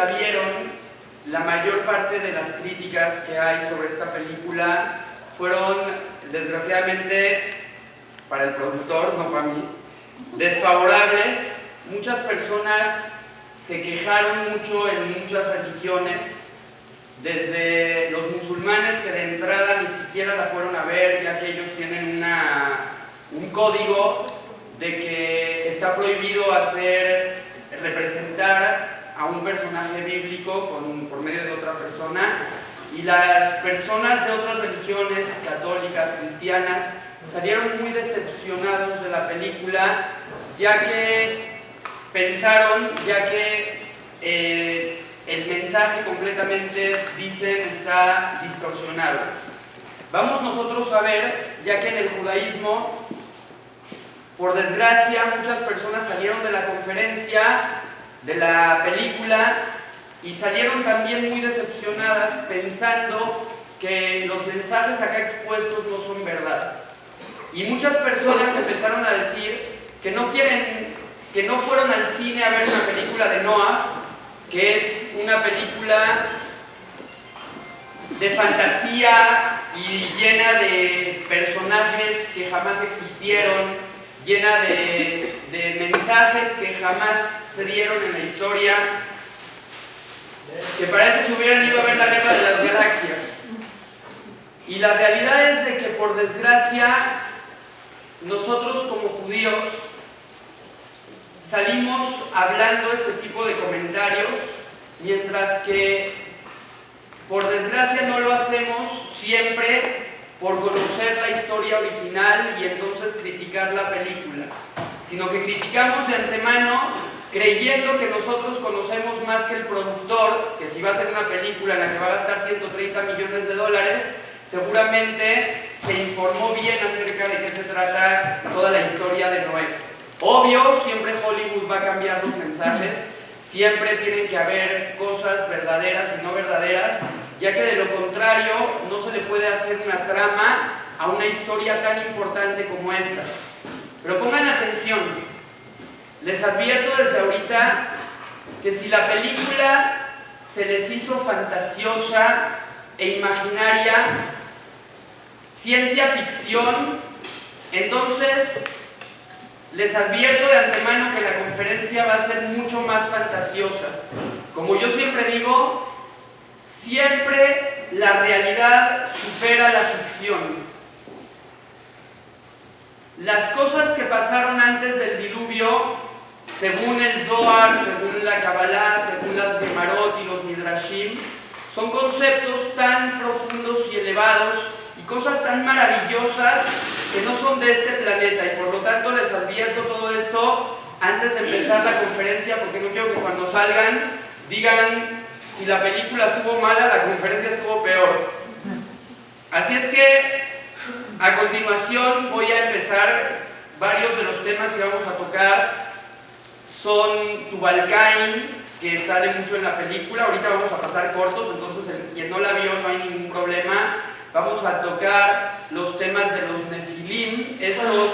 la vieron, la mayor parte de las críticas que hay sobre esta película fueron, desgraciadamente, para el productor, no para mí, desfavorables. Muchas personas se quejaron mucho en muchas religiones, desde los musulmanes que de entrada ni siquiera la fueron a ver, ya que ellos tienen un código de que está prohibido representar a un personaje bíblico por medio de otra persona, y las personas de otras religiones, católicas, cristianas, salieron muy decepcionados de la película, ya que pensaron, el mensaje completamente, dicen, está distorsionado. Vamos nosotros a ver, ya que en el judaísmo, por desgracia, muchas personas salieron de la conferencia, de la película, y salieron también muy decepcionadas, pensando que los mensajes acá expuestos no son verdad. Y muchas personas empezaron a decir que no fueron al cine a ver una película de Noah, que es una película de fantasía y llena de personajes que jamás existieron, llena de mensajes que jamás se dieron en la historia, que para eso se hubieran ido a ver la Guerra de las Galaxias. Y la realidad es de que, por desgracia, nosotros como judíos salimos hablando este tipo de comentarios, mientras que, por desgracia, no lo hacemos siempre por conocer la historia original y entonces criticar la película, sino que criticamos de antemano creyendo que nosotros conocemos más que el productor, que si va a hacer una película en la que va a gastar 130 millones de dólares, seguramente se informó bien acerca de qué se trata toda la historia de Noé. Obvio, siempre Hollywood va a cambiar los mensajes, siempre tienen que haber cosas verdaderas y no verdaderas, ya que de lo contrario no se le puede hacer una trama a una historia tan importante como esta. Pero pongan atención, les advierto desde ahorita que si la película se les hizo fantasiosa e imaginaria, ciencia ficción, entonces les advierto de antemano que la conferencia va a ser mucho más fantasiosa. Como yo siempre digo, siempre la realidad supera la ficción. Las cosas que pasaron antes del diluvio, según el Zohar, según la Kabbalah, según las Gemarot y los Midrashim, son conceptos tan profundos y elevados y cosas tan maravillosas que no son de este planeta, y por lo tanto les advierto todo esto antes de empezar la conferencia, porque no quiero que cuando salgan digan si la película estuvo mala, la conferencia estuvo peor. Así es que a continuación voy a empezar. Varios de los temas que vamos a tocar son Tubal Caín, que sale mucho en la película. Ahorita vamos a pasar cortos, entonces quien no la vio no hay ningún problema. Vamos a tocar los temas de los Nefilim, estos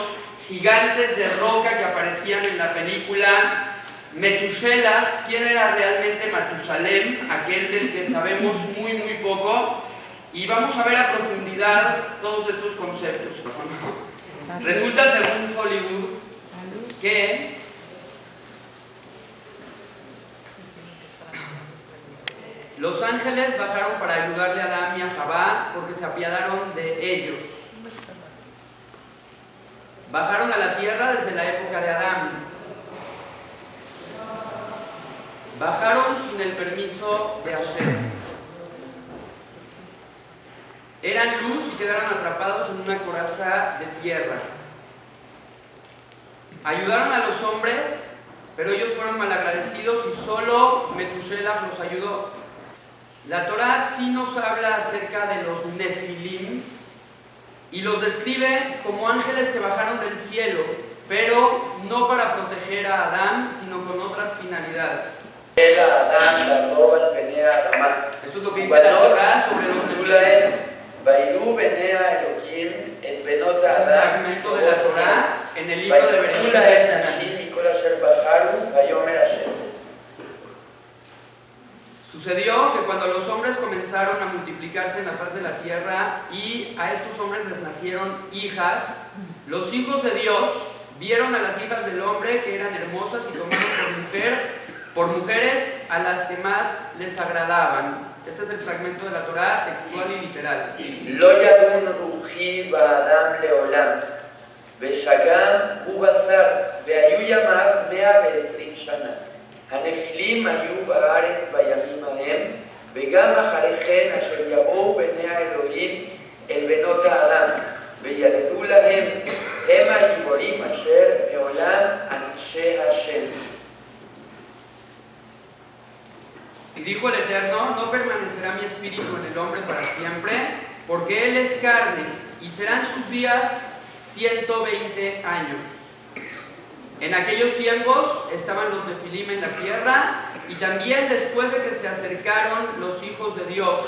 gigantes de roca que aparecían en la película. Metusela, quién era realmente Matusalem, aquel del que sabemos muy poco, y vamos a ver a profundidad todos estos conceptos. Resulta, según Hollywood, que los ángeles bajaron para ayudarle a Adán y a Jabá porque se apiadaron de ellos. Bajaron a la tierra desde la época de Adán. Bajaron sin el permiso de Hashem. Eran luz y quedaron atrapados en una coraza de tierra. Ayudaron a los hombres, pero ellos fueron malagradecidos y solo Metusela los ayudó. La Torá sí nos habla acerca de los Nefilim y los describe como ángeles que bajaron del cielo, pero no para proteger a Adán, sino con otras finalidades. Esto es lo que dice la Torá sobre los Nefilim. Un fragmento de la Torá en el libro de Bereshit. Sucedió que cuando los hombres comenzaron a multiplicarse en la faz de la tierra y a estos hombres les nacieron hijas, los hijos de Dios vieron a las hijas del hombre que eran hermosas y tomaron por mujeres a las que más les agradaban. Este es el fragmento de la Torá textual y literal. Lo yadun ruhi ba'adam leolam, ve'shagam hu basar, ve'ayu yamav 120 shana. הנפילים היו בארץ בימים ההם, וגם אחרי כן אשר יבואו בני האלוהים אל בנות האדם, וילדו להם, הם הגיבורים אשר מעולם אנשי השם. Y dijo el Eterno, no permanecerá mi espíritu en el hombre para siempre, porque él es carne, y serán sus días 120 años. En aquellos tiempos estaban los nefilim en la tierra, y también después de que se acercaron los hijos de Dios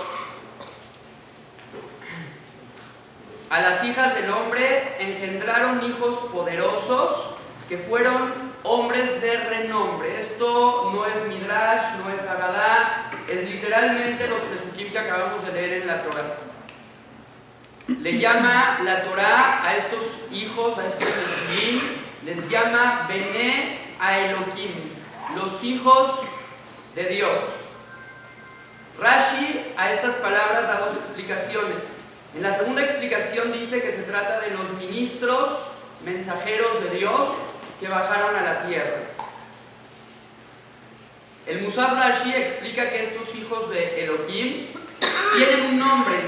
a las hijas del hombre, engendraron hijos poderosos que fueron hombres de renombre. Esto no es Midrash, no es Agadá, es literalmente los pesukim que acabamos de leer en la Torá. Le llama la Torá a estos hijos, a estos nefilim, les llama Bene a Elohim, los hijos de Dios. Rashi a estas palabras da dos explicaciones. En la segunda explicación dice que se trata de los ministros, mensajeros de Dios que bajaron a la tierra. El Musaf Rashi explica que estos hijos de Elohim tienen un nombre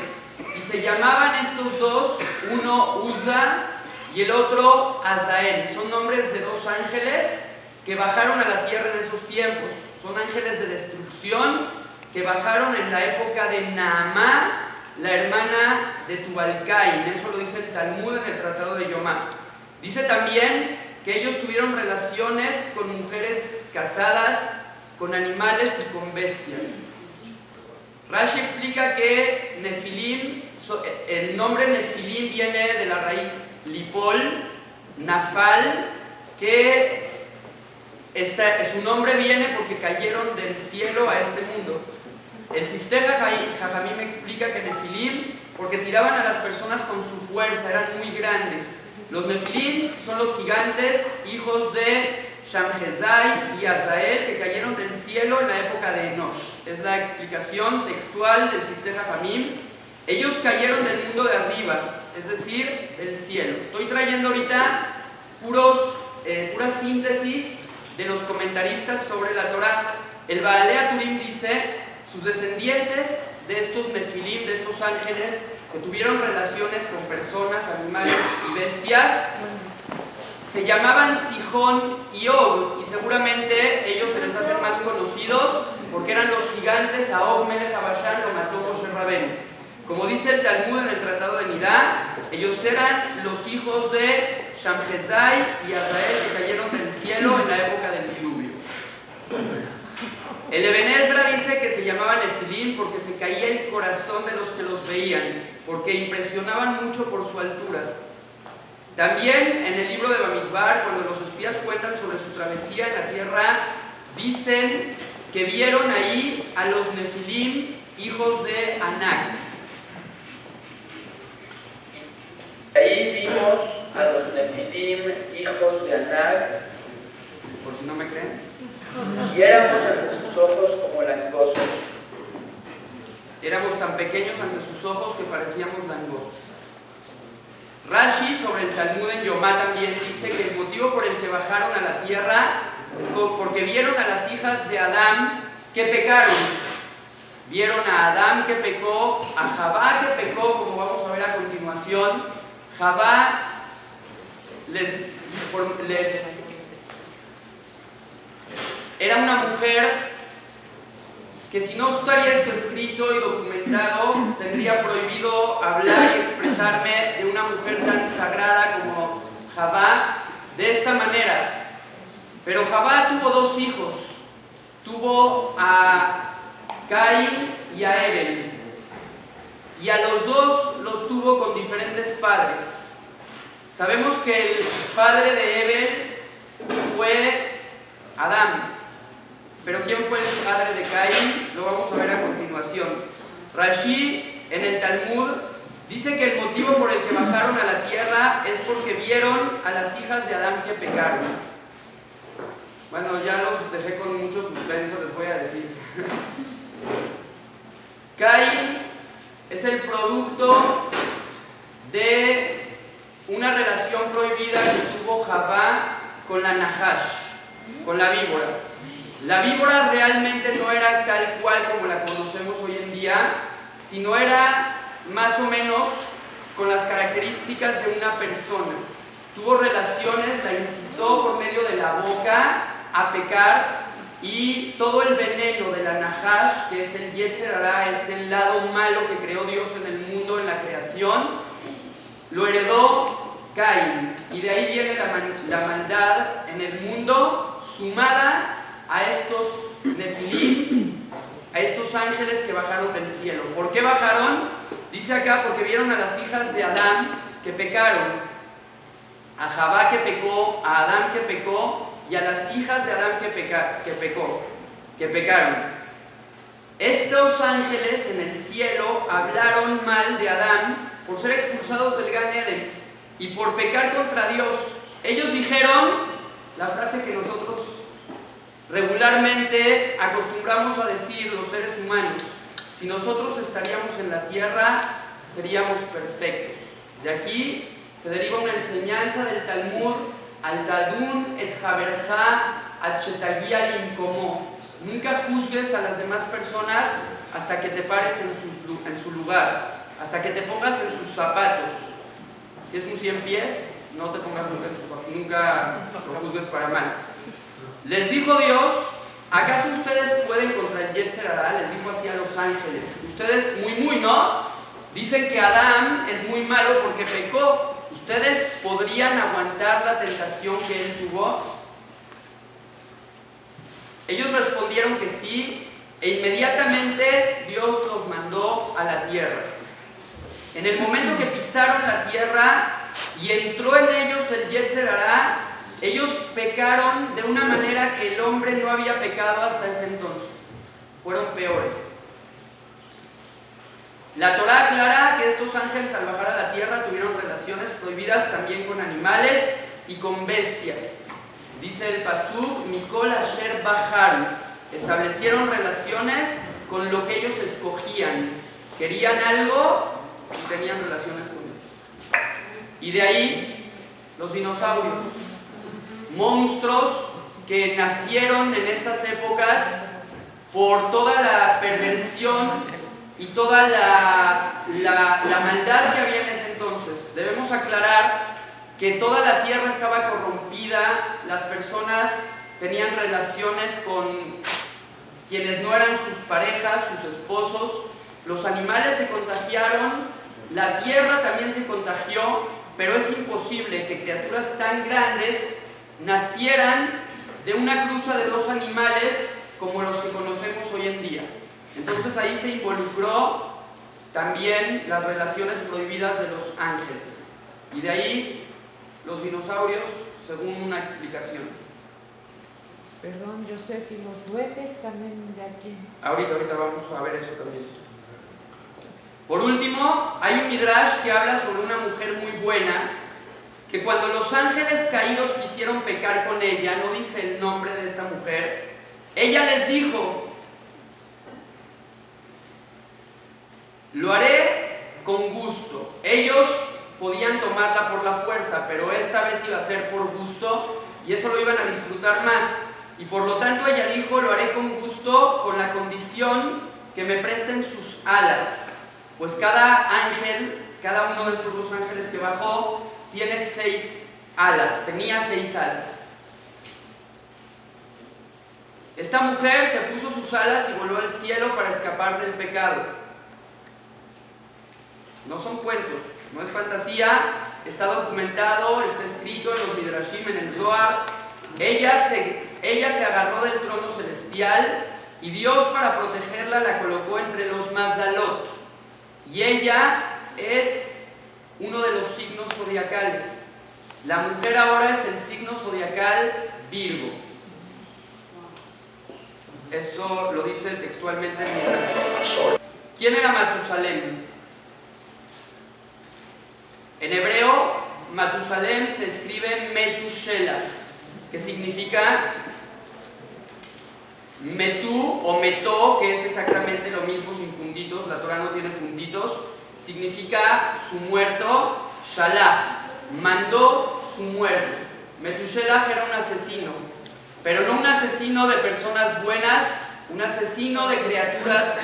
y se llamaban estos dos, uno Uzza y el otro Azael. Son nombres de dos ángeles que bajaron a la tierra en esos tiempos. Son ángeles de destrucción que bajaron en la época de Naamá, la hermana de Tubal-Caín. Eso lo dice el Talmud en el Tratado de Yomá. Dice también que ellos tuvieron relaciones con mujeres casadas, con animales y con bestias. Rashi explica que Nefilim, el nombre Nefilim viene de la raíz Lipol, Nafal, que su nombre viene porque cayeron del cielo a este mundo. El Sifteh Jajamim explica que Nefilim, porque tiraban a las personas con su fuerza, eran muy grandes. Los Nefilim son los gigantes, hijos de Shamhezai y Azael, que cayeron del cielo en la época de Enosh. Es la explicación textual del Sifteh Jajamim. Ellos cayeron del mundo de arriba, es decir, del cielo. Estoy trayendo ahorita pura síntesis de los comentaristas sobre la Torá. El Baalea Turim dice, sus descendientes de estos Nefilim, de estos ángeles, que tuvieron relaciones con personas, animales y bestias, se llamaban Sihón y Og, y seguramente ellos se les hacen más conocidos porque eran los gigantes. A Og Melech HaBashan lo mató Moshe Rabbeinu. Como dice el Talmud en el Tratado de Nidá, ellos eran los hijos de Shamhezai y Azael, que cayeron del cielo en la época del diluvio. El Eben Ezra dice que se llamaban Nefilim porque se caía el corazón de los que los veían, porque impresionaban mucho por su altura. También en el libro de Bamidbar, cuando los espías cuentan sobre su travesía en la tierra, dicen que vieron ahí a los Nefilim, hijos de Anak. Ahí vimos a los Nefilim, hijos de Anak, por si no me creen, y éramos ante sus ojos como langostas. Éramos tan pequeños ante sus ojos que parecíamos langostas. Rashi sobre el Talmud en Yomá también dice que el motivo por el que bajaron a la tierra es porque vieron a las hijas de Adán que pecaron. Vieron a Adán que pecó, a Javá que pecó, como vamos a ver a continuación. Javá era una mujer que, si no estaría esto escrito y documentado, tendría prohibido hablar y expresarme de una mujer tan sagrada como Javá de esta manera. Pero Javá tuvo dos hijos, tuvo a Caín y a Abel, y a los dos los tuvo con diferentes padres. Sabemos que el padre de Abel fue Adán, Pero ¿quién fue el padre de Caín? Lo vamos a ver a continuación. Rashi, en el Talmud, dice que el motivo por el que bajaron a la tierra es porque vieron a las hijas de Adán que pecaron. Bueno, ya los dejé con mucho suspenso, les voy a decir. Caín es el producto de una relación prohibida que tuvo Javá con la Nahash, con la víbora. La víbora realmente no era tal cual como la conocemos hoy en día, sino era más o menos con las características de una persona. Tuvo relaciones, la incitó por medio de la boca a pecar, y todo el veneno de la Nahash, que es el Yetzer Hará, es el lado malo que creó Dios en el mundo, en la creación, lo heredó Caín, y de ahí viene la maldad en el mundo, sumada a estos Nefilim, a estos ángeles que bajaron del cielo. ¿Por qué bajaron? Dice acá, porque vieron a las hijas de Adán que pecaron, a Javá que pecó, a Adán que pecó, y a las hijas de Adán que pecaron. Estos ángeles en el cielo hablaron mal de Adán por ser expulsados del Gan Eden y por pecar contra Dios. Ellos dijeron la frase que nosotros regularmente acostumbramos a decir los seres humanos: si nosotros estaríamos en la tierra, seríamos perfectos. De aquí se deriva una enseñanza del Talmud: al Tadun et Haberja at Shetagia Limkomo. Nunca juzgues a las demás personas hasta que te pares en su lugar, hasta que te pongas en sus zapatos. Si es un 100 pies, no te pongas nunca en sus zapatos, nunca lo juzgues para mal. Les dijo Dios: ¿acaso ustedes pueden contra el Yetzer Hará? Les dijo así a los ángeles. Ustedes ¿no? Dicen que Adán es muy malo porque pecó. ¿Ustedes podrían aguantar la tentación que él tuvo? Ellos respondieron que sí, e inmediatamente Dios los mandó a la tierra. En el momento que pisaron la tierra y entró en ellos el Yetzer Hará, ellos pecaron de una manera que el hombre no había pecado hasta ese entonces. Fueron peores. La Torá aclara que estos ángeles al bajar a la tierra tuvieron relaciones prohibidas también con animales y con bestias. Dice el pasuk: Mikol Asher Baharu. Establecieron relaciones con lo que ellos escogían. Querían algo y tenían relaciones con ellos. Y de ahí los dinosaurios, monstruos que nacieron en esas épocas por toda la perversión y toda la maldad que había en ese entonces. Debemos aclarar que toda la tierra estaba corrompida, las personas tenían relaciones con quienes no eran sus parejas, sus esposos, los animales se contagiaron, la tierra también se contagió, pero es imposible que criaturas tan grandes nacieran de una cruza de dos animales como los que conocemos hoy en día. Entonces ahí se involucró también las relaciones prohibidas de los ángeles. Y de ahí los dinosaurios, según una explicación. Perdón, Joseph, ¿y los duendes también de aquí? Ahorita vamos a ver eso también. Por último, hay un midrash que habla sobre una mujer muy buena, que cuando los ángeles caídos quisieron pecar con ella, no dice el nombre de esta mujer, ella les dijo: lo haré con gusto. Ellos podían tomarla por la fuerza, pero esta vez iba a ser por gusto y eso lo iban a disfrutar más. Y por lo tanto ella dijo: lo haré con gusto, con la condición que me presten sus alas. Pues cada ángel, cada uno de estos dos ángeles que bajó, tiene 6 alas, tenía 6 alas. Esta mujer se puso sus alas y voló al cielo para escapar del pecado. No son cuentos, no es fantasía, está documentado, está escrito en los Midrashim, en el Zohar. Ella se agarró del trono celestial y Dios, para protegerla, la colocó entre los Mazalot. Y ella es uno de los signos zodiacales. La mujer ahora es el signo zodiacal Virgo. Eso lo dice textualmente el Midrash. ¿Quién era Matusalem? En hebreo, Matusalem se escribe Metushelah, que significa Metú o Metó, que es exactamente lo mismo sin puntitos, la Torah no tiene puntitos, significa su muerto. Shalach, mandó su muerto. Metushelah era un asesino, pero no un asesino de personas buenas, un asesino de criaturas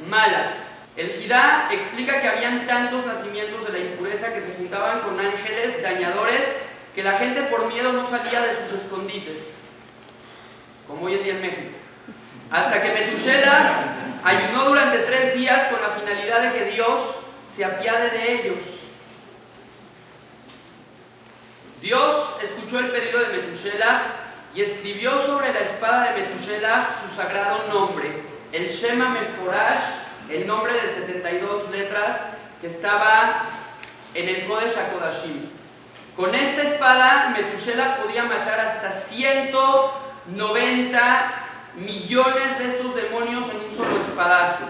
malas. El Jidá explica que habían tantos nacimientos de la impureza que se juntaban con ángeles dañadores que la gente por miedo no salía de sus escondites, como hoy en día en México. Hasta que Metushelah ayunó durante 3 días con la finalidad de que Dios se apiade de ellos. Dios escuchó el pedido de Metushelah y escribió sobre la espada de Metushelah su sagrado nombre, el Shema Meforash, el nombre de 72 letras que estaba en el Kodesh HaKodashim. Con esta espada, Metushelah podía matar hasta 190 millones de estos demonios en un solo espadazo.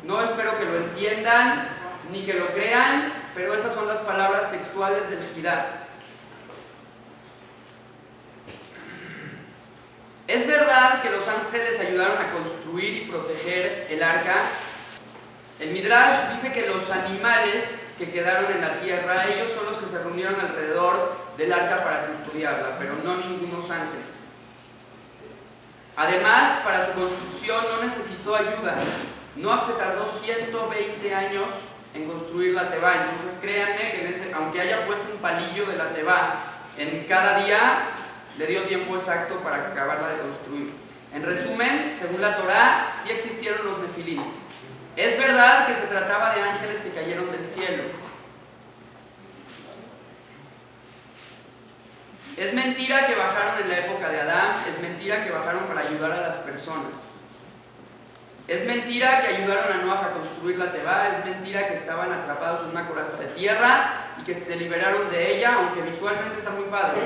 No espero que lo entiendan ni que lo crean, pero esas son las palabras textuales del Jidá. Es verdad que los ángeles ayudaron a construir y proteger el arca. El Midrash dice que los animales que quedaron en la tierra, ellos son los que se reunieron alrededor del arca para custodiarla, pero no ningunos ángeles. Además, para su construcción no necesitó ayuda. Noah se tardó 120 años en construir la Tebá. Entonces créanme que aunque haya puesto un palillo de la Tebá en cada día, le dio tiempo exacto para acabarla de construir. En resumen, según la Torá, sí existieron los nefilim. Es verdad que se trataba de ángeles que cayeron del cielo. Es mentira que bajaron en la época de Adán, es mentira que bajaron para ayudar a las personas. Es mentira que ayudaron a Noah a construir la Tebá, es mentira que estaban atrapados en una coraza de tierra y que se liberaron de ella, aunque visualmente está muy padre.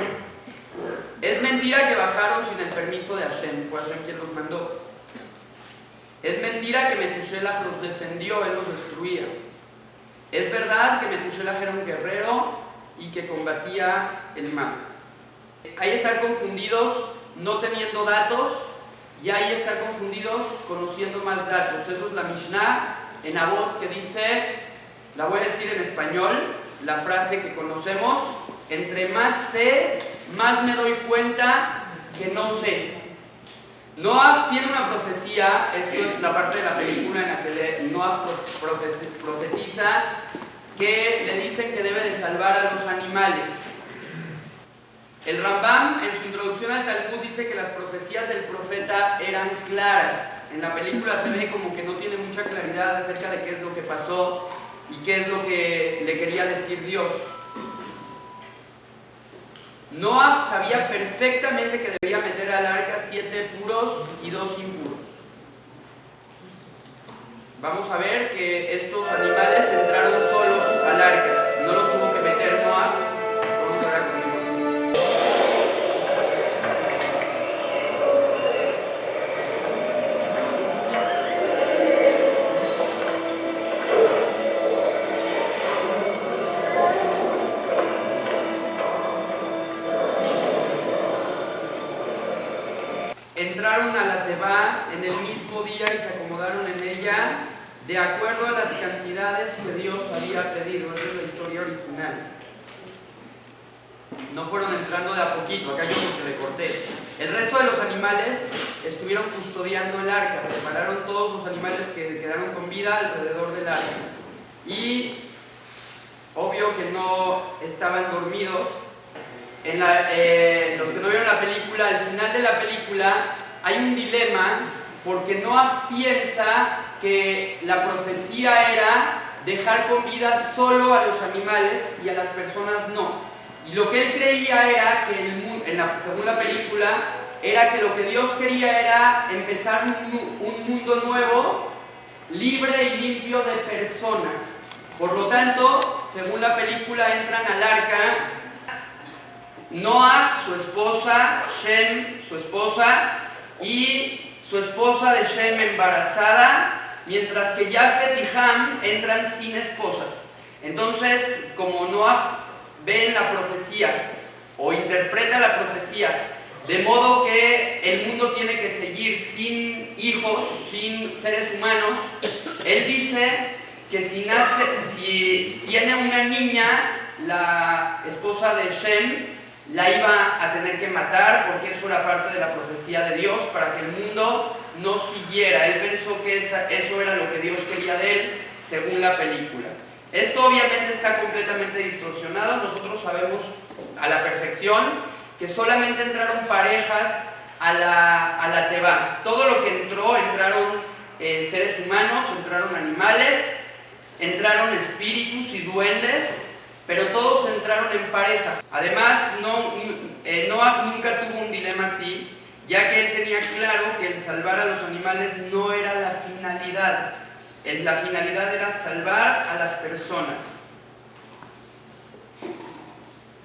Es mentira que bajaron sin el permiso de Hashem, fue Hashem quien los mandó. Es mentira que Metushelah los defendió, él los destruía. Es verdad que Metushelah era un guerrero y que combatía el mal. Hay estar confundidos no teniendo datos y hay estar confundidos conociendo más datos. Eso es la Mishnah en Avot que dice, la voy a decir en español, la frase que conocemos: entre más sé, más me doy cuenta que no sé. Noah tiene una profecía, esto es la parte de la película en la que Noah profetiza que le dicen que debe de salvar a los animales. El Rambam en su introducción al Talmud dice que las profecías del profeta eran claras. En la película se ve como que no tiene mucha claridad acerca de qué es lo que pasó y qué es lo que le quería decir Dios. Noah sabía perfectamente que debía meter al arca 7 puros y 2 impuros. Vamos a ver que estos animales entraron solos al arca, no los tuvo que meter Noah. Vamos a ver a continuación. Entraron a la Tebá en el mismo día y se acomodaron en ella de acuerdo a las cantidades que Dios había pedido. Esa es la historia original. No fueron entrando de a poquito, acá yo porque le corté. El resto de los animales estuvieron custodiando el arca, separaron todos los animales que quedaron con vida alrededor del arca. Y obvio que no estaban dormidos. Los que no vieron la película, al final de la película hay un dilema porque Noah piensa que la profecía era dejar con vida solo a los animales y a las personas no. Y lo que él creía era que, según la película, era que lo que Dios quería era empezar un mundo nuevo, libre y limpio de personas. Por lo tanto, según la película, entran al arca Noah, su esposa, Shem, su esposa, y su esposa de Shem embarazada, mientras que Jafet y Ham entran sin esposas. Entonces, como Noah ve en la profecía o interpreta la profecía, de modo que el mundo tiene que seguir sin hijos, sin seres humanos, él dice que si tiene una niña, la esposa de Shem la iba a tener que matar, porque eso era parte de la profecía de Dios, para que el mundo no siguiera. Él pensó que eso era lo que Dios quería de él, según la película. Esto obviamente está completamente distorsionado. Nosotros sabemos a la perfección que solamente entraron parejas a la Teba. Todo lo que entraron seres humanos, entraron animales, entraron espíritus y duendes, pero todos entraron en parejas. Además, Noah nunca tuvo un dilema así, ya que él tenía claro que el salvar a los animales no era la finalidad. La finalidad era salvar a las personas.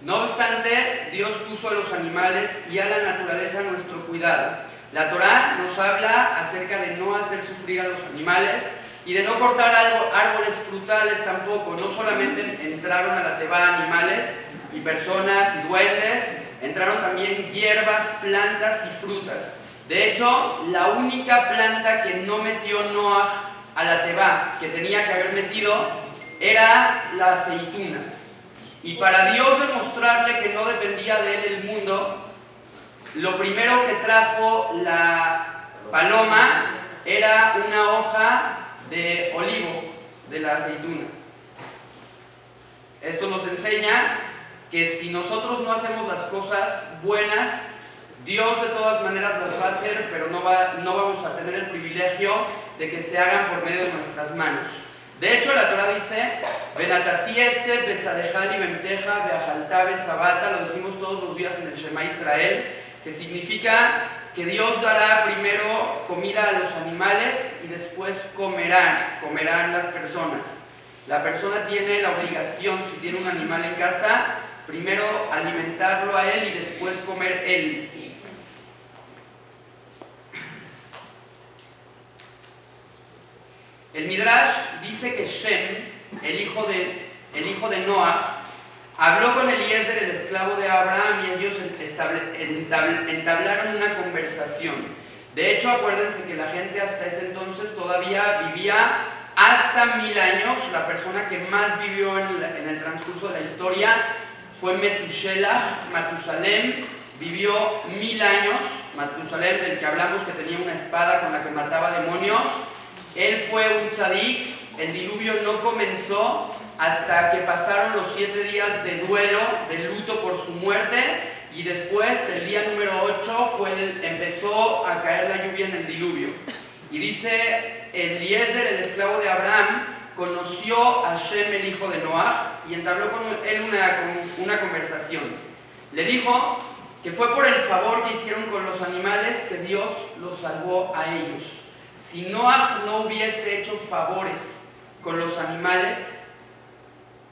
No obstante, Dios puso a los animales y a la naturaleza a nuestro cuidado. La Torá nos habla acerca de no hacer sufrir a los animales y de no cortar árboles frutales tampoco. No solamente entraron a la Teba animales y personas y duendes, entraron también hierbas, plantas y frutas. De hecho, la única planta que no metió Noah a la Teba, que tenía que haber metido, era la aceituna. Y para Dios demostrarle que no dependía de él el mundo, lo primero que trajo la paloma era una hoja de olivo de la aceituna. Esto nos enseña que si nosotros no hacemos las cosas buenas, Dios de todas maneras las va a hacer, pero no vamos a tener el privilegio de que se hagan por medio de nuestras manos. De hecho, la Torah dice, Benatatiese, Besadejali, Benteja, Beajaltabe, Sabata, lo decimos todos los días en el Shema Israel, que significa que Dios dará primero comida a los animales y después comerán las personas. La persona tiene la obligación, si tiene un animal en casa, primero alimentarlo a él y después comer él. El Midrash dice que Shem, el hijo de Noah, habló con Eliezer, el esclavo de Abraham, y ellos entablaron una conversación. De hecho, acuérdense que la gente hasta ese entonces todavía vivía hasta 1000 años. La persona que más vivió en el transcurso de la historia fue Matusalem, vivió 1000 años. Matusalem, del que hablamos, que tenía una espada con la que mataba demonios. Él fue un tzadik. El diluvio no comenzó hasta que pasaron los 7 días de duelo, de luto por su muerte, y después, el día número 8, empezó a caer la lluvia en el diluvio. Y dice, Eliezer, el esclavo de Abraham, conoció a Shem, el hijo de Noah, y entabló con él una conversación. Le dijo que fue por el favor que hicieron con los animales que Dios los salvó a ellos. Si Noah no hubiese hecho favores con los animales,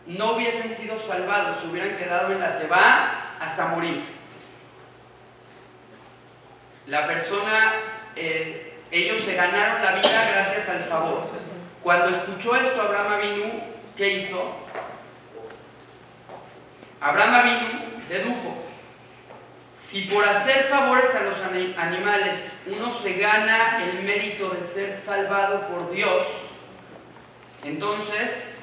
no hubiesen sido salvados, se hubieran quedado en la Teba hasta morir. Ellos se ganaron la vida gracias al favor. Cuando escuchó esto Abraham Avinu, ¿qué hizo? Abraham Avinu dedujo: si por hacer favores a los animales uno se gana el mérito de ser salvado por Dios, entonces,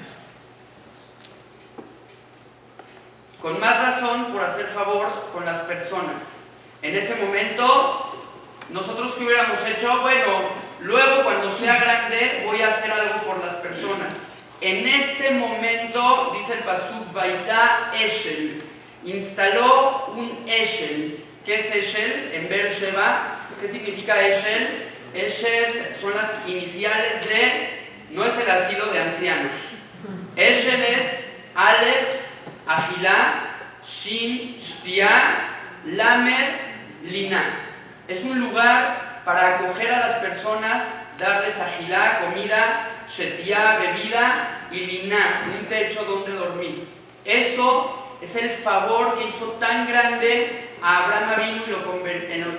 con más razón por hacer favor con las personas. En ese momento, nosotros ¿qué hubiéramos hecho? Bueno, luego cuando sea grande voy a hacer algo por las personas. En ese momento, dice el pasuk, Vaitá Eshel, instaló un Eshel. ¿Qué es Eshel? En Beersheba. ¿Qué significa Eshel? Eshel son las iniciales no es el asilo de ancianos. Eshel es Aleph, Ajilá, Shin, Shtiá, Lamed, Liná. Es un lugar para acoger a las personas, darles Ajilá, comida, Shetiá, bebida, y Liná, un techo donde dormir. Eso es el favor que hizo tan grande a Abraham Avinu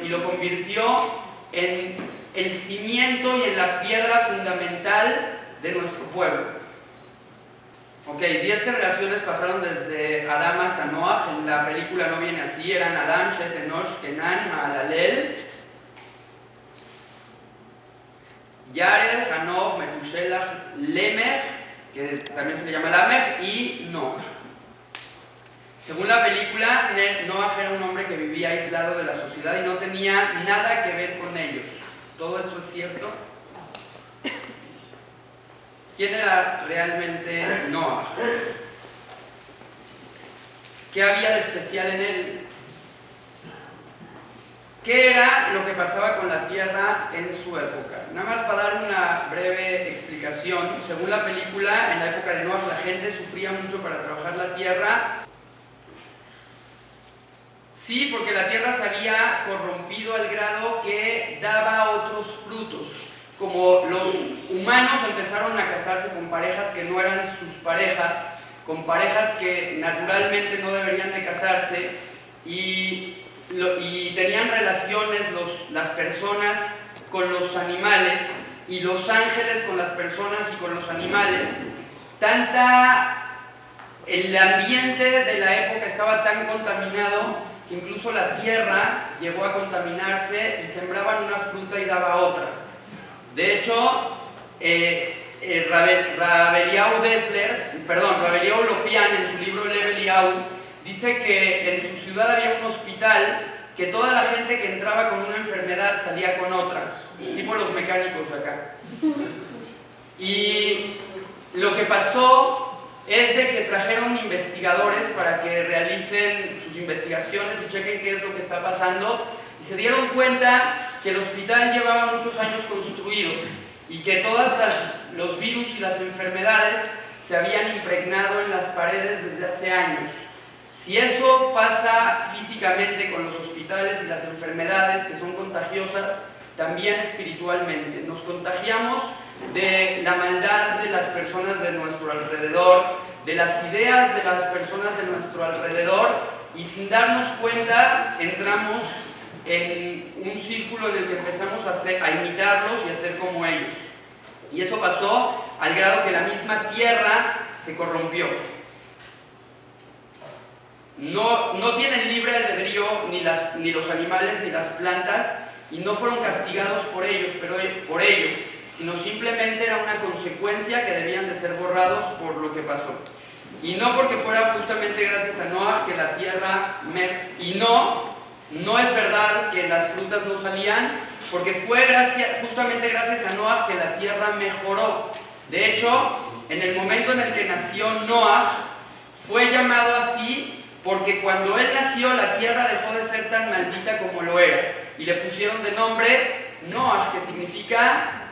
y lo convirtió en el cimiento y en la piedra fundamental de nuestro pueblo. Ok, 10 generaciones pasaron desde Adán hasta Noah. En la película no viene así, eran Adán, Shet, Enosh, Kenan, Mahalalel, Yared, Hanoch, Metushelach, Lemech, que también se le llama Lamech, y Noah. Según la película, Noah era un hombre que vivía aislado de la sociedad y no tenía nada que ver con ellos. ¿Todo esto es cierto? ¿Quién era realmente Noah? ¿Qué había de especial en él? ¿Qué era lo que pasaba con la tierra en su época? Nada más para dar una breve explicación. Según la película, en la época de Noah la gente sufría mucho para trabajar la tierra. Sí, porque la tierra se había corrompido al grado que daba otros frutos. Como los humanos empezaron a casarse con parejas que no eran sus parejas, con parejas que naturalmente no deberían de casarse, y tenían relaciones las personas con los animales y los ángeles con las personas y con los animales. El ambiente de la época estaba tan contaminado que incluso la tierra llegó a contaminarse y sembraban una fruta y daba otra. De hecho, Rabeliau Lopian, en su libro Lev Eliyahu, dice que en su ciudad había un hospital que toda la gente que entraba con una enfermedad salía con otra, tipo los mecánicos de acá. Y lo que pasó es de que trajeron investigadores para que realicen sus investigaciones y chequen qué es lo que está pasando, y se dieron cuenta que el hospital llevaba muchos años construido y que todos los virus y las enfermedades se habían impregnado en las paredes desde hace años. Si eso pasa físicamente con los hospitales y las enfermedades que son contagiosas, también espiritualmente. Nos contagiamos de la maldad de las personas de nuestro alrededor, de las ideas de las personas de nuestro alrededor, y sin darnos cuenta entramos en un círculo en el que empezamos a imitarlos y a ser como ellos. Y eso pasó al grado que la misma tierra se corrompió. No tienen libre albedrío ni los animales ni las plantas, y no fueron castigados por ello, sino simplemente era una consecuencia que debían de ser borrados por lo que pasó. Y no porque fuera justamente gracias a Noah que la tierra no es verdad que las frutas no salían, porque fue justamente gracias a Noah que la tierra mejoró. De hecho, en el momento en el que nació Noah, fue llamado así porque cuando él nació la tierra dejó de ser tan maldita como lo era, y le pusieron de nombre Noah, que significa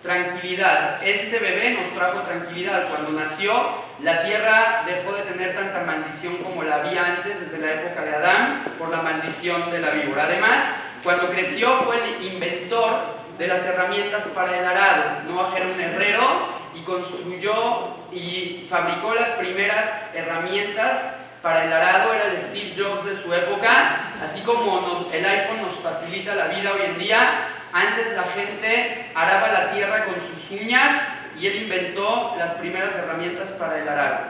tranquilidad. Este bebé nos trajo tranquilidad. Cuando nació, la tierra dejó de tener tanta maldición como la había antes, desde la época de Adán, por la maldición de la víbora. Además, cuando creció fue el inventor de las herramientas para el arado. Noah era un herrero y construyó y fabricó las primeras herramientas para el arado. Era el Steve Jobs de su época. Así como el iPhone nos facilita la vida hoy en día, antes la gente araba la tierra con sus uñas, y él inventó las primeras herramientas para el arado.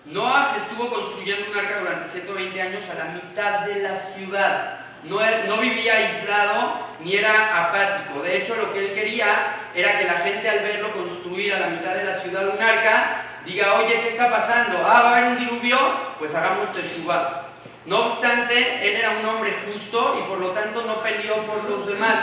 Noah estuvo construyendo un arca durante 120 años a la mitad de la ciudad. No vivía aislado ni era apático. De hecho, lo que él quería era que la gente, al verlo construir a la mitad de la ciudad un arca, diga: oye, ¿qué está pasando? ¿Va a haber un diluvio? Pues hagamos teshuvá. No obstante, él era un hombre justo y por lo tanto no peleó por los demás.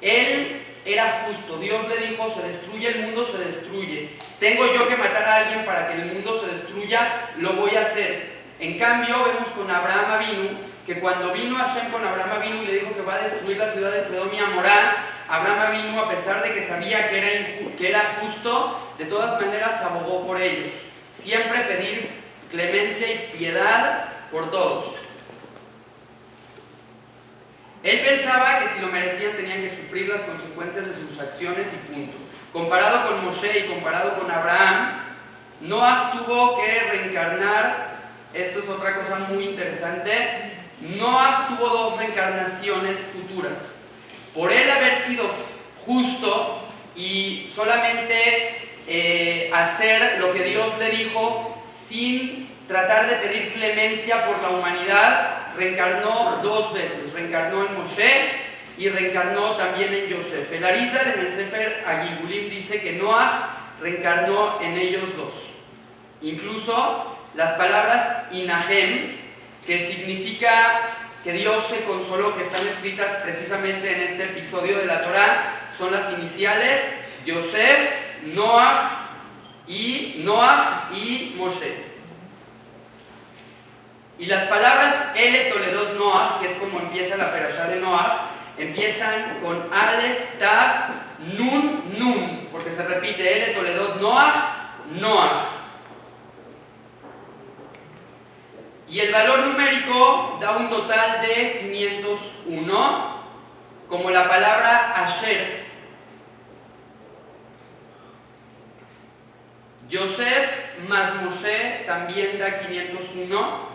Él era justo. Dios le dijo: se destruye el mundo, se destruye. Tengo yo que matar a alguien para que el mundo se destruya, lo voy a hacer. En cambio, vemos con Abraham Avinu que cuando vino Hashem con Abraham Avinu y le dijo que va a destruir la ciudad de Sedom y Amorá, Abraham Avinu, a pesar de que sabía que era justo, de todas maneras abogó por ellos. Siempre pedir clemencia y piedad por todos. Él pensaba que si lo merecían tenían que sufrir las consecuencias de sus acciones y punto. Comparado con Moshe y comparado con Abraham, Noah tuvo que reencarnar esto es otra cosa muy interesante, Noah tuvo 2 reencarnaciones futuras. Por él haber sido justo y solamente hacer lo que Dios le dijo sin tratar de pedir clemencia por la humanidad, reencarnó 2 veces. Reencarnó en Moshe y reencarnó también en Yosef. El Arizal en el Sefer Agibulim dice que Noah reencarnó en ellos 2. Incluso las palabras Inahem, que significa que Dios se consoló, que están escritas precisamente en este episodio de la Torá, son las iniciales Yosef, Noah y Moshe. Y las palabras Ele Toledot Noah, que es como empieza la perashá de Noah, empiezan con Aleph, Tav, Nun, Nun, porque se repite Ele Toledot Noah, Noah. Y el valor numérico da un total de 501, como la palabra Asher. Yosef más Moshe también da 501.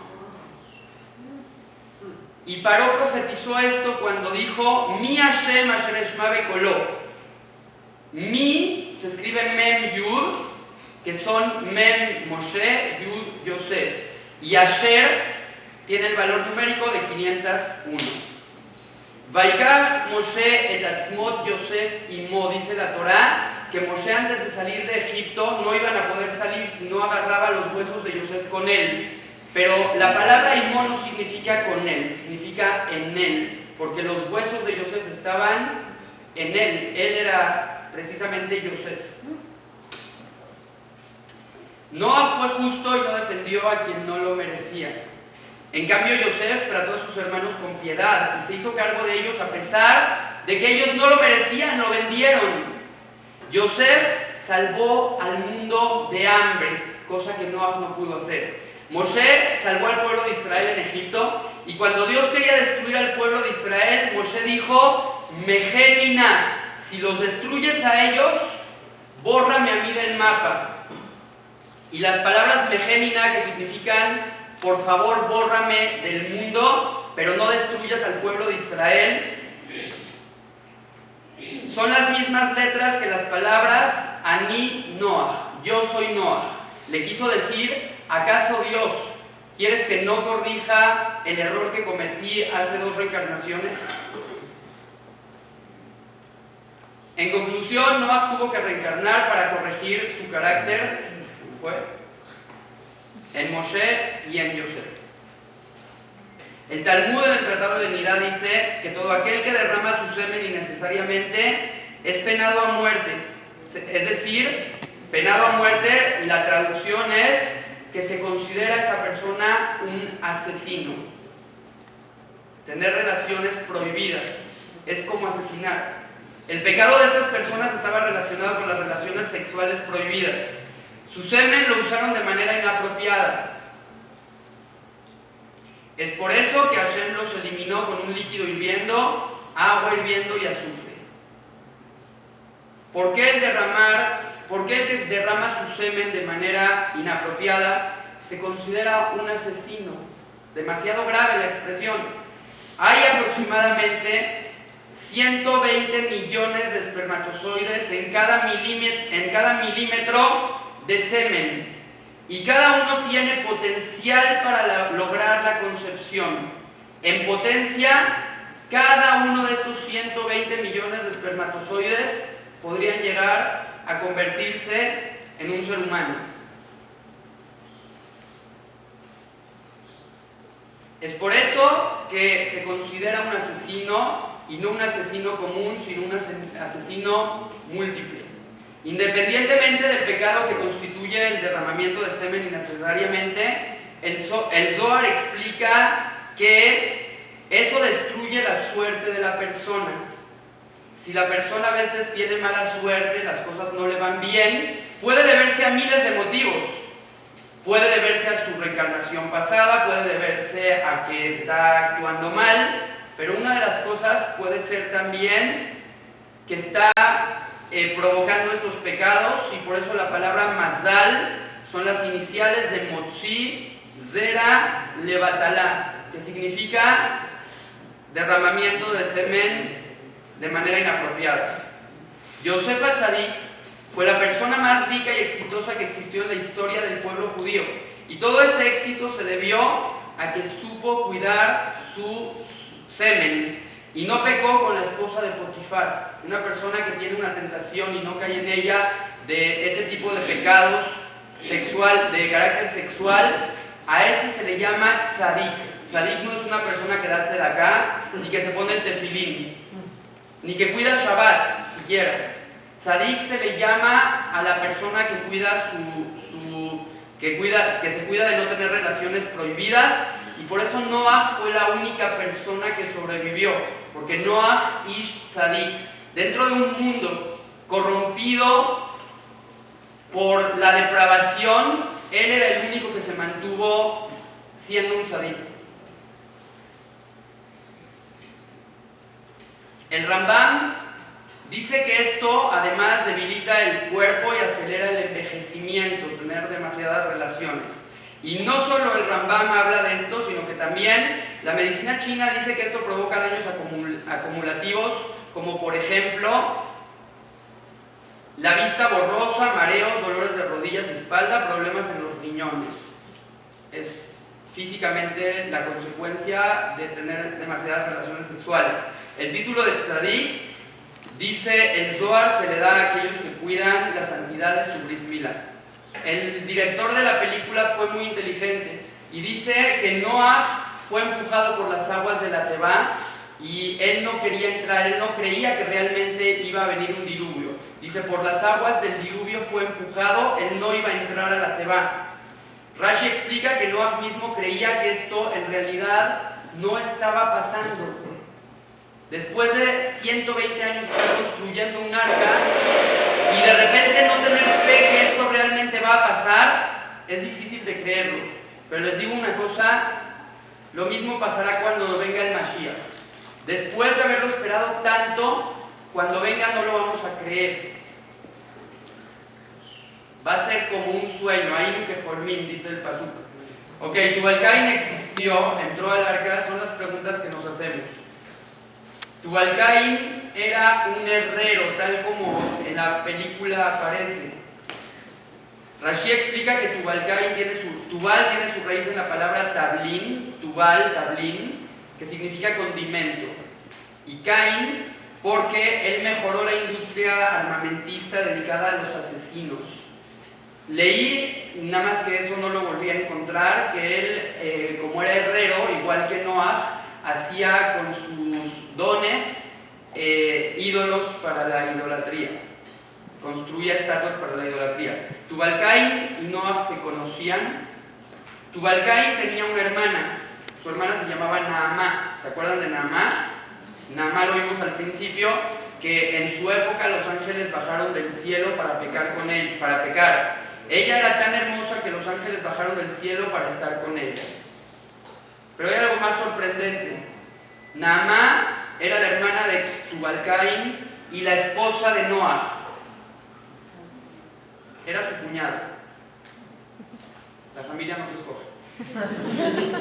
Y Paró profetizó esto cuando dijo, Mi Hashem Asher Eshma Bekoló. Mi se escribe Mem Yud, que son Mem Moshe, Yud Yosef. Y Asher tiene el valor numérico de 501. Vaikach Moshe et Atzmot Yosef Imo, dice la Torá, que Moshe antes de salir de Egipto no iban a poder salir si no agarraba los huesos de Yosef con él. Pero la palabra Imo no significa con él, significa en él, porque los huesos de Yosef estaban en él. Él era precisamente Yosef. Noah fue justo y no defendió a quien no lo merecía. En cambio, Yosef trató a sus hermanos con piedad y se hizo cargo de ellos a pesar de que ellos no lo merecían, lo vendieron. Yosef salvó al mundo de hambre, cosa que Noah no pudo hacer. Moshe salvó al pueblo de Israel en Egipto y cuando Dios quería destruir al pueblo de Israel, Moshe dijo, Mejenina, si los destruyes a ellos, bórrame a mí del mapa. Y las palabras Mejenina, que significan, por favor, bórrame del mundo, pero no destruyas al pueblo de Israel, son las mismas letras que las palabras Ani Noah, yo soy Noah. Le quiso decir, ¿acaso Dios quieres que no corrija el error que cometí hace 2 reencarnaciones? En conclusión, Noah tuvo que reencarnar para corregir su carácter, ¿fue? En Moshe y en Yosef. El Talmud en el Tratado de Nidá dice que todo aquel que derrama su semen innecesariamente es penado a muerte. Es decir, penado a muerte, la traducción es que se considera a esa persona un asesino. Tener relaciones prohibidas es como asesinar. El pecado de estas personas estaba relacionado con las relaciones sexuales prohibidas. Su semen lo usaron de manera inapropiada. Es por eso que Hashem los eliminó con un líquido hirviendo, agua hirviendo y azufre. ¿Por qué el que derrama su semen de manera inapropiada se considera un asesino? Demasiado grave la expresión. Hay aproximadamente 120 millones de espermatozoides en cada milímetro de semen y cada uno tiene potencial para lograr la concepción. En potencia, cada uno de estos 120 millones de espermatozoides podrían llegar a convertirse en un ser humano. Es por eso que se considera un asesino y no un asesino común, sino un asesino múltiple. Independientemente del pecado que constituye el derramamiento de semen innecesariamente, el Zohar explica que eso destruye la suerte de la persona. Si la persona a veces tiene mala suerte, las cosas no le van bien, puede deberse a miles de motivos. Puede deberse a su reencarnación pasada, puede deberse a que está actuando mal, pero una de las cosas puede ser también que está provocando estos pecados, y por eso la palabra Mazal son las iniciales de Motzi Zera Levatalá, que significa derramamiento de semen de manera inapropiada. Yosef Atzadik fue la persona más rica y exitosa que existió en la historia del pueblo judío, y todo ese éxito se debió a que supo cuidar su semen y no pecó con la esposa de Potifar, una persona que tiene una tentación y no cae en ella de ese tipo de pecados de carácter sexual. A ese se le llama tzadik. Tzadik no es una persona que da tzedakah, ni que se pone el tefilín, ni que cuida Shabbat siquiera. Tzadik se le llama a la persona que cuida que se cuida de no tener relaciones prohibidas, y por eso Noah fue la única persona que sobrevivió, porque Noah ish tzadik, dentro de un mundo corrompido por la depravación, él era el único que se mantuvo siendo un tzadik. El Rambam dice que esto además debilita el cuerpo y acelera el envejecimiento, tener demasiadas relaciones. Y no solo el Rambam habla de esto, sino que también la medicina china dice que esto provoca daños acumulativos, como por ejemplo la vista borrosa, mareos, dolores de rodillas y espalda, problemas en los riñones. Es físicamente la consecuencia de tener demasiadas relaciones sexuales. El título de tzadik, dice el Zohar, se le da a aquellos que cuidan la santidad de su Brit Milá. El director de la película fue muy inteligente y dice que Noah fue empujado por las aguas de la Tebá y él no quería entrar, él no creía que realmente iba a venir un diluvio. Dice, por las aguas del diluvio fue empujado, él no iba a entrar a la Tebá. Rashi explica que Noah mismo creía que esto en realidad no estaba pasando. Después de 120 años de estar construyendo un arca y de repente no tener fe que esto realmente va a pasar, es difícil de creerlo. Pero les digo una cosa, lo mismo pasará cuando venga el Mashiach. Después de haberlo esperado tanto, cuando venga no lo vamos a creer. Va a ser como un sueño, ahí que Jormín, dice el Pasuk. Ok, Tubal-Caín existió, entró al arca, son las preguntas que nos hacemos. Tubal-Caín era un herrero, tal como en la película aparece. Rashi explica que Tubal-Caín Tubal tiene su raíz en la palabra tablín, Tubal, tablín, que significa condimento. Y Caín, porque él mejoró la industria armamentista dedicada a los asesinos. Leí, nada más que eso no lo volví a encontrar, que él, como era herrero, igual que Noah, hacía con sus dones ídolos para la idolatría. Construía estatuas para la idolatría. Tubal-Caín y Noah se conocían. Tubal-Caín tenía una hermana. Su hermana se llamaba Naamá. ¿Se acuerdan de Naamá? Naamá lo vimos al principio, que en su época los ángeles bajaron del cielo para pecar con él, para pecar. Ella era tan hermosa que los ángeles bajaron del cielo para estar con ella. Pero hay algo más sorprendente. Naamá era la hermana de Tubal-Caín y la esposa de Noah. Era su cuñada. La familia no se escoge.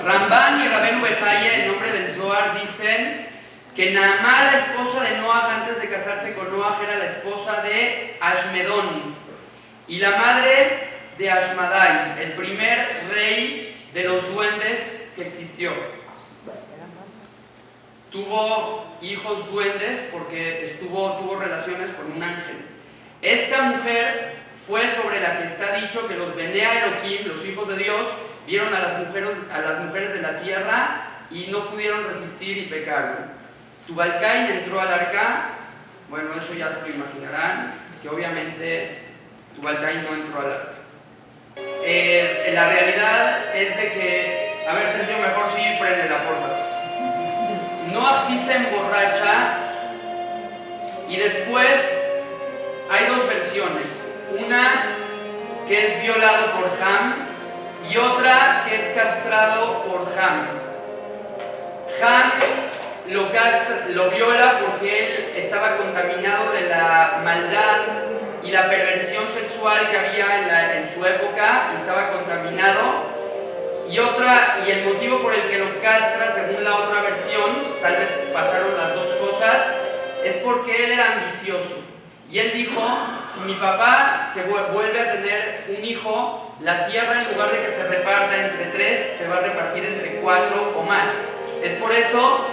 Ramban y Rabenu Bejaye, en nombre del Zohar, dicen que Naamá, la esposa de Noah, antes de casarse con Noah, era la esposa de Ashmedón y la madre de Ashmadai, el primer rey de los duendes que existió. Tuvo hijos duendes porque tuvo relaciones con un ángel. Esta mujer fue sobre la que está dicho que los Benea Elohim, los hijos de Dios, vieron a las mujeres de la tierra y no pudieron resistir y pecaron. Tubal-Caín entró al arca, bueno, eso ya se lo imaginarán, que obviamente Tubal-Caín no entró al arca. La realidad es de que, a ver, Sergio, mejor sí prende la portas. Noah sí se emborracha y después hay dos versiones. Una que es violado por Ham y otra que es castrado por Ham. Ham lo viola porque él estaba contaminado de la maldad y la perversión sexual que había en su época, estaba contaminado, Y el motivo por el que lo castra, según la otra versión, tal vez pasaron las dos cosas, es porque él era ambicioso. Y él dijo, si mi papá se vuelve a tener un hijo, la tierra en lugar de que se reparta entre 3, se va a repartir entre 4 o más. Es por eso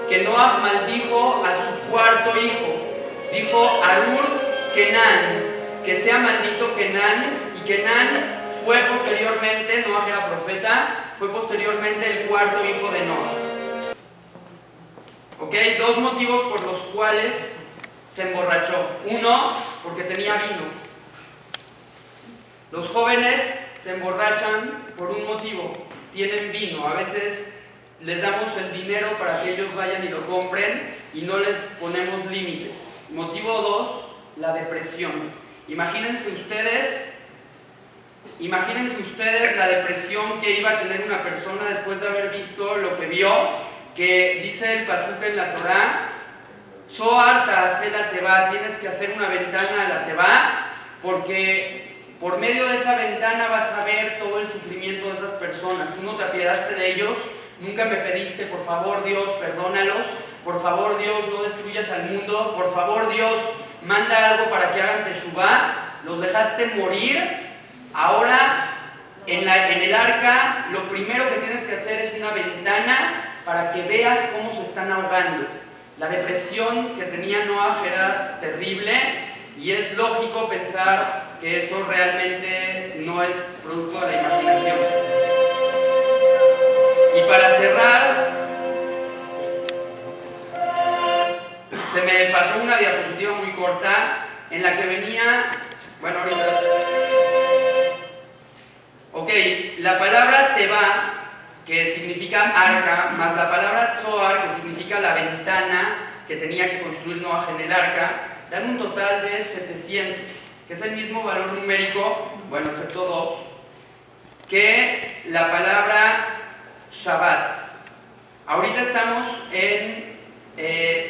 que Noah maldijo a su cuarto hijo. Dijo, Arur Kenan, que sea maldito Kenan, y Kenan fue posteriormente, Noah era profeta, fue posteriormente el cuarto hijo de Noah. ¿Ok? 2 motivos por los cuales se emborrachó. 1, porque tenía vino. Los jóvenes se emborrachan por un motivo, tienen vino. A veces les damos el dinero para que ellos vayan y lo compren y no les ponemos límites. Motivo 2, la depresión. Imagínense ustedes la depresión que iba a tener una persona después de haber visto lo que vio, que dice el pasuk en la Torah, Zohar ta'aseh la teba, tienes que hacer una ventana a la teba, porque por medio de esa ventana vas a ver todo el sufrimiento de esas personas. Tú no te apiadaste de ellos, nunca me pediste, por favor Dios, perdónalos, por favor Dios, no destruyas al mundo, por favor Dios, manda algo para que hagan teshuvá, los dejaste morir. Ahora, en el arca, lo primero que tienes que hacer es una ventana para que veas cómo se están ahogando. La depresión que tenía Noah era terrible y es lógico pensar que eso realmente no es producto de la imaginación. Y para cerrar, se me pasó una diapositiva muy corta en la que venía, bueno, ahorita. Ok, la palabra teba, que significa arca, más la palabra Zohar, que significa la ventana que tenía que construir Noah en el arca, dan un total de 700, que es el mismo valor numérico, bueno, excepto 2, que la palabra Shabbat. Ahorita estamos en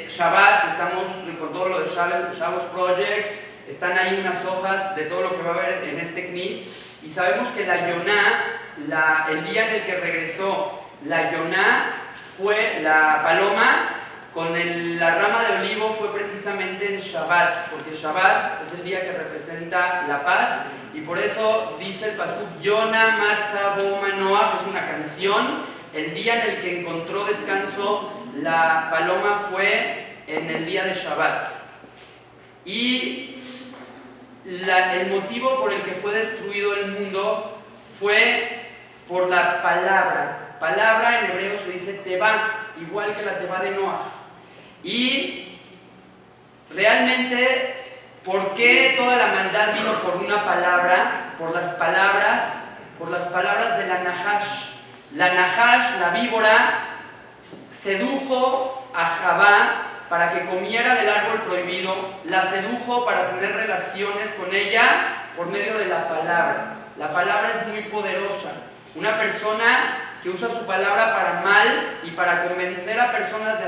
Shabbat, estamos con todo lo de Shabbos Project, están ahí unas hojas de todo lo que va a haber en este CNIS, y sabemos que la Yoná, el día en el que regresó la Yoná, fue la paloma, con la rama de olivo fue precisamente en Shabbat, porque Shabbat es el día que representa la paz, y por eso dice el pasuk Yona Matzah Bo Manoah, que es una canción. El día en el que encontró descanso la paloma fue en el día de Shabbat. Y el motivo por el que fue destruido el mundo fue por la palabra. Palabra en hebreo se dice teba, igual que la teba de Noah. Y realmente, ¿por qué toda la maldad vino por una palabra? Por las palabras de la Nahash. La Nahash, la víbora, sedujo a Javá para que comiera del árbol prohibido, la sedujo para tener relaciones con ella por medio de la palabra. La palabra es muy poderosa. Una persona que usa su palabra para mal y para convencer a personas de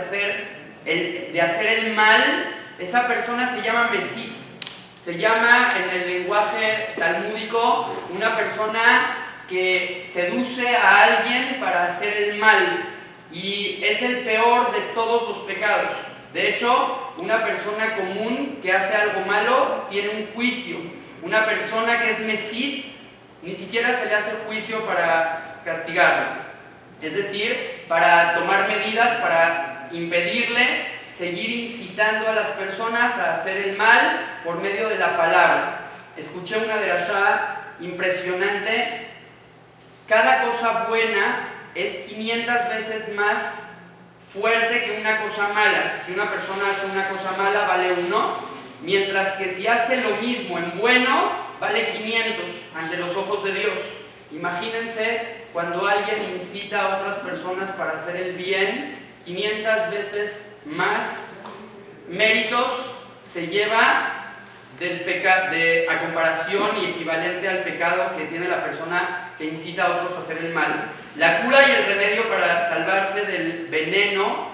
hacer el mal, esa persona se llama mesit. Se llama en el lenguaje talmúdico una persona que seduce a alguien para hacer el mal, y es el peor de todos los pecados. De hecho, una persona común que hace algo malo tiene un juicio. Una persona que es mesit, ni siquiera se le hace juicio para castigarlo. Es decir, para tomar medidas para impedirle seguir incitando a las personas a hacer el mal por medio de la palabra. Escuché una derashá impresionante. Cada cosa buena es 500 veces más fuerte que una cosa mala. Si una persona hace una cosa mala, vale 1, mientras que si hace lo mismo en bueno, vale 500 ante los ojos de Dios. Imagínense cuando alguien incita a otras personas para hacer el bien, 500 veces más méritos se lleva a comparación y equivalente al pecado que tiene la persona que incita a otros a hacer el mal. La cura y el remedio para salvarse del veneno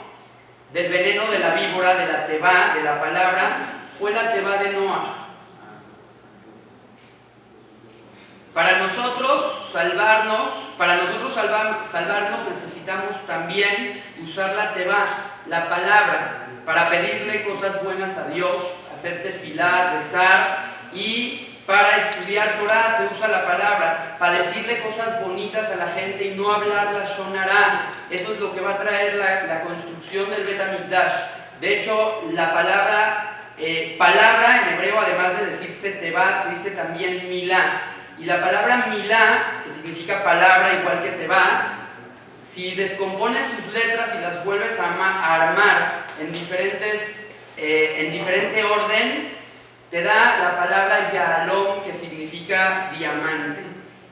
de la víbora, de la teba, de la palabra, fue la teba de Noah. Para nosotros salvarnos para nosotros salvarnos necesitamos también usar la teba, la palabra, para pedirle cosas buenas a Dios, hacer tefilar, rezar, y para estudiar Torah se usa la palabra, para decirle cosas bonitas a la gente y no hablar la shonara. Eso es lo que va a traer la construcción del Bet HaMikdash. De hecho, la palabra en hebreo, además de decirse teba, se dice también milá. Y la palabra milá, que significa palabra igual que teba, si descompones sus letras y las vuelves a armar en diferente orden, te da la palabra Yahalom, que significa diamante.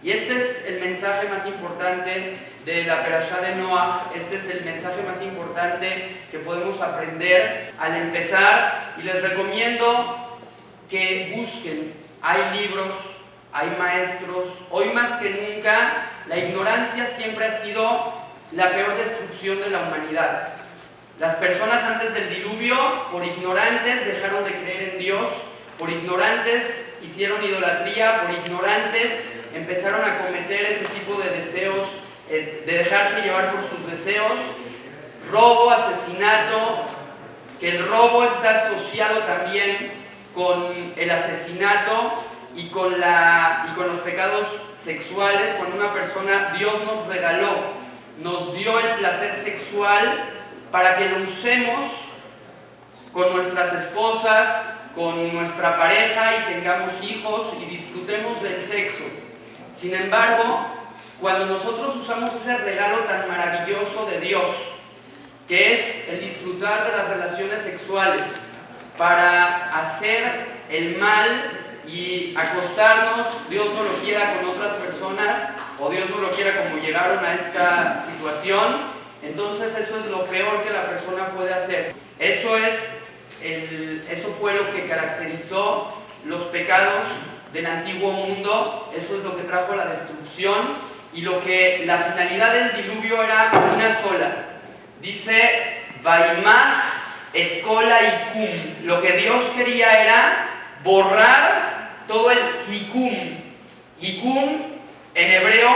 Y este es el mensaje más importante de la Perashá de Noaj. Este es el mensaje más importante que podemos aprender al empezar. Y les recomiendo que busquen. Hay libros, hay maestros. Hoy más que nunca, la ignorancia siempre ha sido la peor destrucción de la humanidad. Las personas antes del diluvio, por ignorantes, dejaron de creer en Dios. Por ignorantes hicieron idolatría, por ignorantes empezaron a cometer ese tipo de deseos, de dejarse llevar por sus deseos, robo, asesinato, que el robo está asociado también con el asesinato y con los pecados sexuales. Cuando una persona, Dios nos regaló, nos dio el placer sexual para que lo usemos con nuestras esposas, con nuestra pareja y tengamos hijos y disfrutemos del sexo. Sin embargo, cuando nosotros usamos ese regalo tan maravilloso de Dios, que es el disfrutar de las relaciones sexuales para hacer el mal y acostarnos, Dios no lo quiera, con otras personas, o Dios no lo quiera como llegaron a esta situación, entonces eso es lo peor que la persona puede hacer. Eso fue lo que caracterizó los pecados del antiguo mundo. Eso es lo que trajo la destrucción, y la finalidad del diluvio era una sola. Dice Vaimach et kol hikum. Lo que Dios quería era borrar todo el hikum. Hikum en hebreo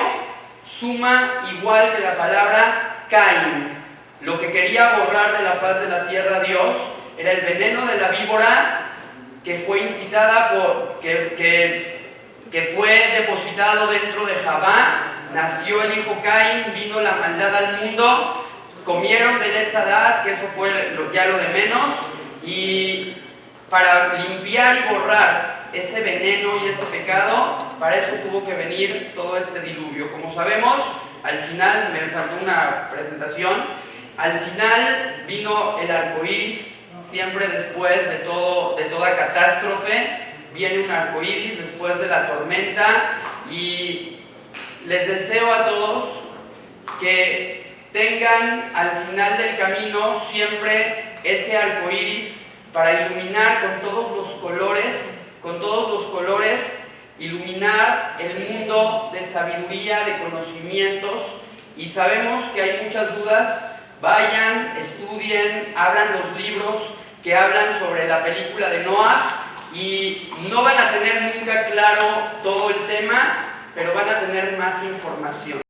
suma igual que la palabra Cain. Lo que quería borrar de la faz de la tierra Dios era el veneno de la víbora, que fue incitada que fue depositado dentro de Javá. Nació el hijo Caín, vino la maldad al mundo, comieron del Etz Hadat, que eso fue ya lo de menos, y para limpiar y borrar ese veneno y ese pecado, para eso tuvo que venir todo este diluvio. Como sabemos, al final, me faltó una presentación, al final vino el arco iris. Siempre después de toda catástrofe viene un arco iris, después de la tormenta, y les deseo a todos que tengan al final del camino siempre ese arco iris para iluminar con todos los colores, iluminar el mundo de sabiduría, de conocimientos. Y sabemos que hay muchas dudas. Vayan, estudien, abran los libros que hablan sobre la película de Noaj, y no van a tener nunca claro todo el tema, pero van a tener más información.